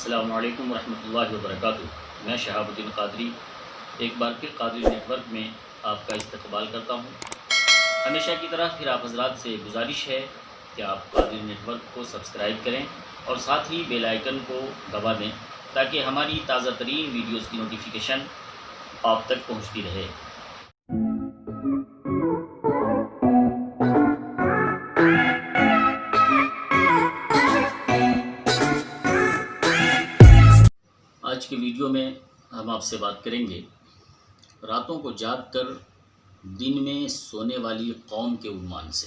السلام علیکم ورحمۃ اللہ وبرکاتہ۔ میں شہاب الدین قادری ایک بار پھر قادری نیٹ ورک میں آپ کا استقبال کرتا ہوں۔ ہمیشہ کی طرح پھر آپ حضرات سے گزارش ہے کہ آپ قادری نیٹ ورک کو سبسکرائب کریں اور ساتھ ہی بیل آئیکن کو دبا دیں تاکہ ہماری تازہ ترین ویڈیوز کی نوٹیفیکیشن آپ تک پہنچتی رہے۔ آج کے ویڈیو میں ہم آپ سے بات کریں گے راتوں کو جاگ کر دن میں سونے والی قوم کے عنوان سے۔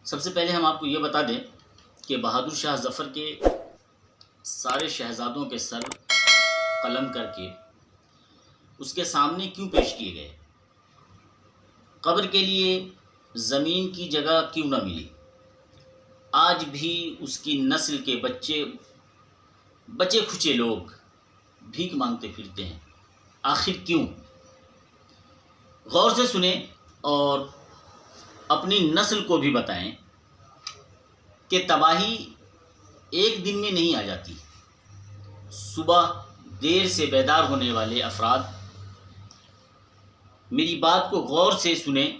سب سے پہلے ہم آپ کو یہ بتا دیں کہ بہادر شاہ ظفر کے سارے شہزادوں کے سر قلم کر کے اس کے سامنے کیوں پیش کیے گئے، قبر کے لیے زمین کی جگہ کیوں نہ ملی، آج بھی اس کی نسل کے بچے کھچے لوگ بھیک مانگتے پھرتے ہیں، آخر کیوں؟ غور سے سنیں اور اپنی نسل کو بھی بتائیں کہ تباہی ایک دن میں نہیں آ جاتی۔ صبح دیر سے بیدار ہونے والے افراد میری بات کو غور سے سنیں۔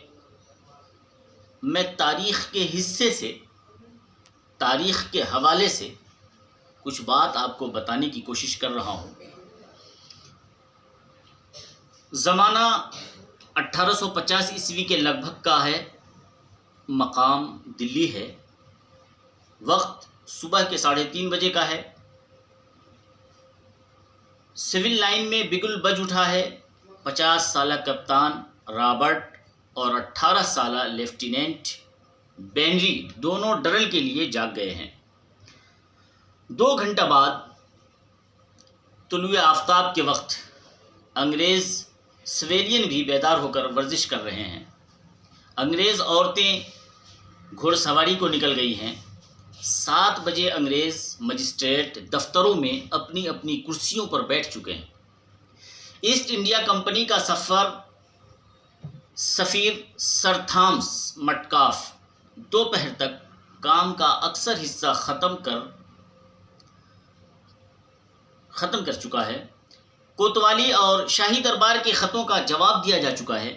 میں تاریخ کے حصے سے، تاریخ کے حوالے سے کچھ بات آپ کو بتانے کی کوشش کر رہا ہوں۔ زمانہ 1850 عیسوی کے لگ بھگ کا ہے، مقام دلی ہے، وقت صبح کے 3:30 بجے کا ہے۔ سول لائن میں بگل بج اٹھا ہے۔ 50 سالہ کپتان رابرٹ اور 18 سالہ لیفٹیننٹ بینری دونوں ڈرل کے لیے جاگ گئے ہیں۔ 2 گھنٹہ بعد طلوع آفتاب کے وقت انگریز سویلین بھی بیدار ہو کر ورزش کر رہے ہیں۔ انگریز عورتیں گھوڑ سواری کو نکل گئی ہیں۔ 7 بجے انگریز مجسٹریٹ دفتروں میں اپنی اپنی کرسیوں پر بیٹھ چکے ہیں۔ ایسٹ انڈیا کمپنی کا سفیر سر تھامس مٹکاف دوپہر تک کام کا اکثر حصہ ختم کر چکا ہے۔ کوتوالی اور شاہی دربار کے خطوں کا جواب دیا جا چکا ہے۔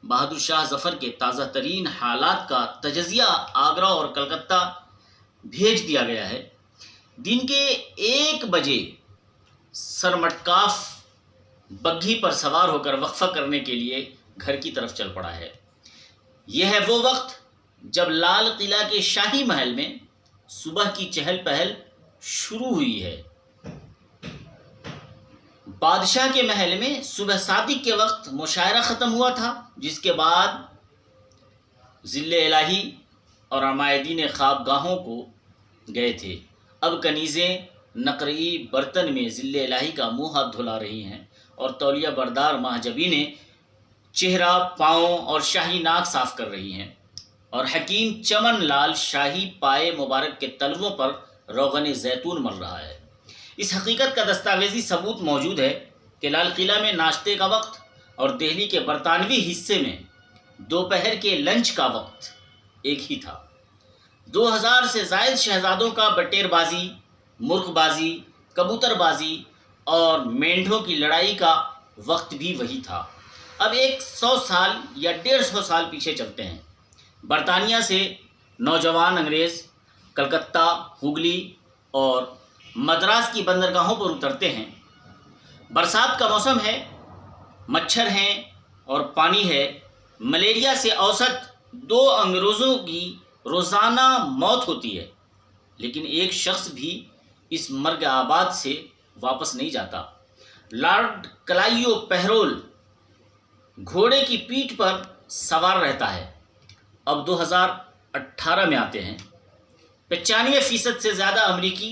بہادر شاہ ظفر کے تازہ ترین حالات کا تجزیہ آگرہ اور کلکتہ بھیج دیا گیا ہے۔ دن کے 1 بجے سر مٹکاف بگھی پر سوار ہو کر وقفہ کرنے کے لیے گھر کی طرف چل پڑا ہے۔ یہ ہے وہ وقت جب لال قلعہ کے شاہی محل میں صبح کی چہل پہل شروع ہوئی ہے۔ بادشاہ کے محل میں صبح صادق کے وقت مشاعرہ ختم ہوا تھا، جس کے بعد ظل الہی اور عمائدین خواب گاہوں کو گئے تھے۔ اب کنیزیں نقرئی برتن میں ظل الہی کا منہ ہاتھ دھلا رہی ہیں اور تولیہ بردار محجبینیں چہرہ، پاؤں اور شاہی ناک صاف کر رہی ہیں، اور حکیم چمن لال شاہی پائے مبارک کے تلووں پر روغن زیتون مل رہا ہے۔ اس حقیقت کا دستاویزی ثبوت موجود ہے کہ لال قلعہ میں ناشتے کا وقت اور دہلی کے برطانوی حصے میں دوپہر کے لنچ کا وقت ایک ہی تھا۔ 2000 سے زائد شہزادوں کا بٹیر بازی، مرغ بازی، کبوتر بازی اور مینڈھوں کی لڑائی کا وقت بھی وہی تھا۔ اب 100 سال یا 150 سال پیچھے چلتے ہیں۔ برطانیہ سے نوجوان انگریز کلکتہ، ہگلی اور مدراس کی بندرگاہوں پر اترتے ہیں۔ برسات کا موسم ہے، مچھر ہیں اور پانی ہے۔ ملیریا سے اوسط 2 انگریزوں کی روزانہ موت ہوتی ہے، لیکن ایک شخص بھی اس مرگ آباد سے واپس نہیں جاتا۔ لارڈ کلائیو پیرول گھوڑے کی پیٹھ پر سوار رہتا ہے۔ اب 2018 میں آتے ہیں۔ 95% سے زیادہ امریکی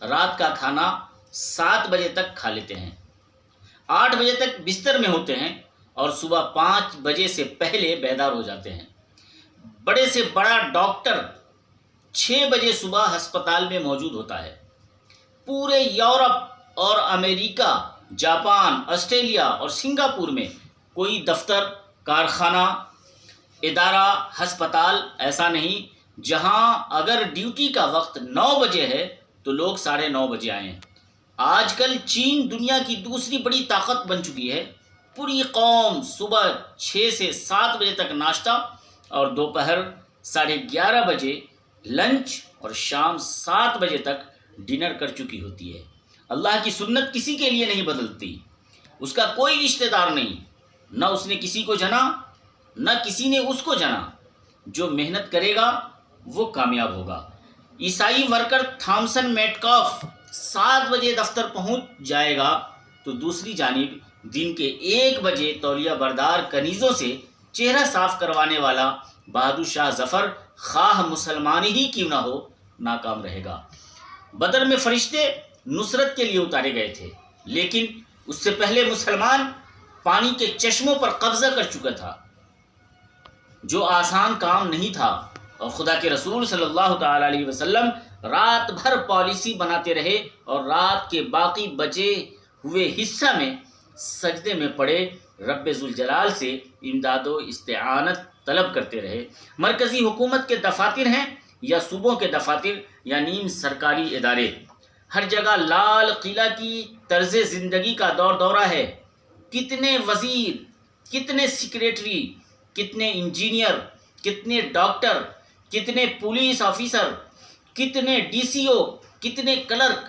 رات کا کھانا 7 بجے تک کھا لیتے ہیں، 8 بجے تک بستر میں ہوتے ہیں اور صبح 5 بجے سے پہلے بیدار ہو جاتے ہیں۔ بڑے سے بڑا ڈاکٹر 6 بجے صبح ہسپتال میں موجود ہوتا ہے۔ پورے یورپ اور امریکہ، جاپان، آسٹریلیا اور سنگاپور میں کوئی دفتر، کارخانہ، ادارہ، ہسپتال ایسا نہیں جہاں اگر ڈیوٹی کا وقت 9 بجے ہے تو لوگ 9:30 بجے آئیں۔ آج کل چین دنیا کی دوسری بڑی طاقت بن چکی ہے۔ پوری قوم صبح 6 سے 7 بجے تک ناشتہ اور دوپہر 11:30 بجے لنچ اور شام 7 بجے تک ڈنر کر چکی ہوتی ہے۔ اللہ کی سنت کسی کے لیے نہیں بدلتی، اس کا کوئی رشتہ دار نہیں، نہ اس نے کسی کو جنا نہ کسی نے اس کو جنا۔ جو محنت کرے گا وہ کامیاب ہوگا۔ عیسائی ورکر تھامسن میٹکاف 7 بجے دفتر پہنچ جائے گا تو دوسری جانب دن کے 1 بجے تولیہ بردار کنیزوں سے چہرہ صاف کروانے والا بہادر شاہ ظفر خواہ مسلمان ہی کیوں نہ ہو ناکام رہے گا۔ بدر میں فرشتے نصرت کے لیے اتارے گئے تھے، لیکن اس سے پہلے مسلمان پانی کے چشموں پر قبضہ کر چکا تھا، جو آسان کام نہیں تھا، اور خدا کے رسول صلی اللہ تعالی علیہ وسلم رات بھر پالیسی بناتے رہے اور رات کے باقی بچے ہوئے حصہ میں سجدے میں پڑے رب ذوالجلال سے امداد و استعانت طلب کرتے رہے۔ مرکزی حکومت کے دفاتر ہیں یا صوبوں کے دفاتر یا نیم سرکاری ادارے، ہر جگہ لال قلعہ کی طرز زندگی کا دورہ ہے۔ کتنے وزیر، کتنے سیکریٹری، کتنے انجینئر، کتنے ڈاکٹر، کتنے پولیس آفیسر، کتنے ڈی سی او، کتنے کلرک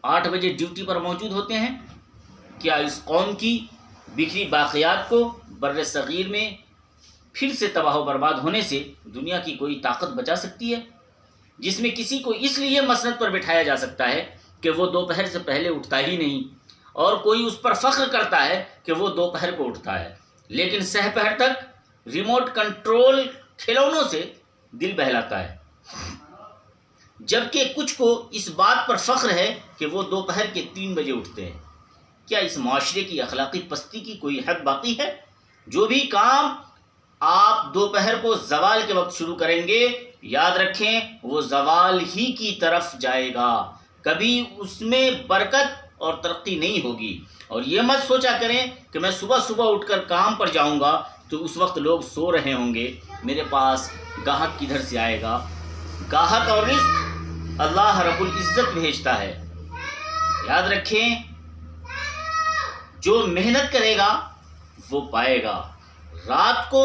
8 بجے ڈیوٹی پر موجود ہوتے ہیں۔ کیا اس قوم کی بکھری باقیات کو بر صغیر میں پھر سے تباہ و برباد ہونے سے دنیا کی کوئی طاقت بچا سکتی ہے؟ جس میں کسی کو اس لیے مسند پر بٹھایا جا سکتا ہے کہ وہ دوپہر سے پہلے اٹھتا ہی نہیں، اور کوئی اس پر فخر کرتا ہے کہ وہ دوپہر کو اٹھتا ہے، لیکن سہ پہر تک ریموٹ کنٹرول کھلونوں سے دل بہلاتا ہے، جبکہ کچھ کو اس بات پر فخر ہے کہ وہ دوپہر کے 3 بجے اٹھتے ہیں۔ کیا اس معاشرے کی اخلاقی پستی کی کوئی حد باقی ہے؟ جو بھی کام آپ دوپہر کو زوال کے وقت شروع کریں گے، یاد رکھیں وہ زوال ہی کی طرف جائے گا، کبھی اس میں برکت اور ترقی نہیں ہوگی۔ اور یہ مت سوچا کریں کہ میں صبح اٹھ کر کام پر جاؤں گا تو اس وقت لوگ سو رہے ہوں گے، میرے پاس گاہک کدھر سے آئے گا؟ گاہک اور رزق اللہ رب العزت بھیجتا ہے۔ یاد رکھیں جو محنت کرے گا وہ پائے گا۔ رات کو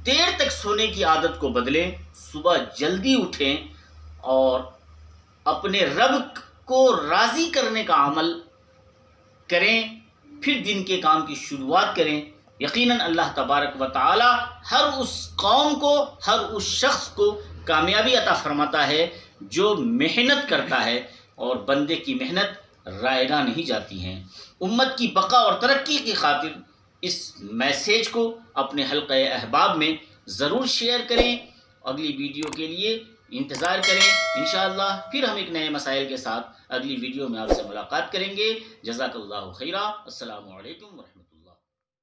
دیر تک سونے کی عادت کو بدلیں، صبح جلدی اٹھیں اور اپنے رب کو راضی کرنے کا عمل کریں، پھر دن کے کام کی شروعات کریں۔ یقیناً اللہ تبارک و تعالی ہر اس قوم کو، ہر اس شخص کو کامیابی عطا فرماتا ہے جو محنت کرتا ہے، اور بندے کی محنت رائے گاہ نہیں جاتی ہیں۔ امت کی بقا اور ترقی کی خاطر اس میسیج کو اپنے حلقہ احباب میں ضرور شیئر کریں۔ اگلی ویڈیو کے لیے انتظار کریں، انشاءاللہ پھر ہم ایک نئے مسائل کے ساتھ اگلی ویڈیو میں آپ سے ملاقات کریں گے۔ جزاک اللہ خیرہ۔ السلام علیکم ورحمۃ اللہ۔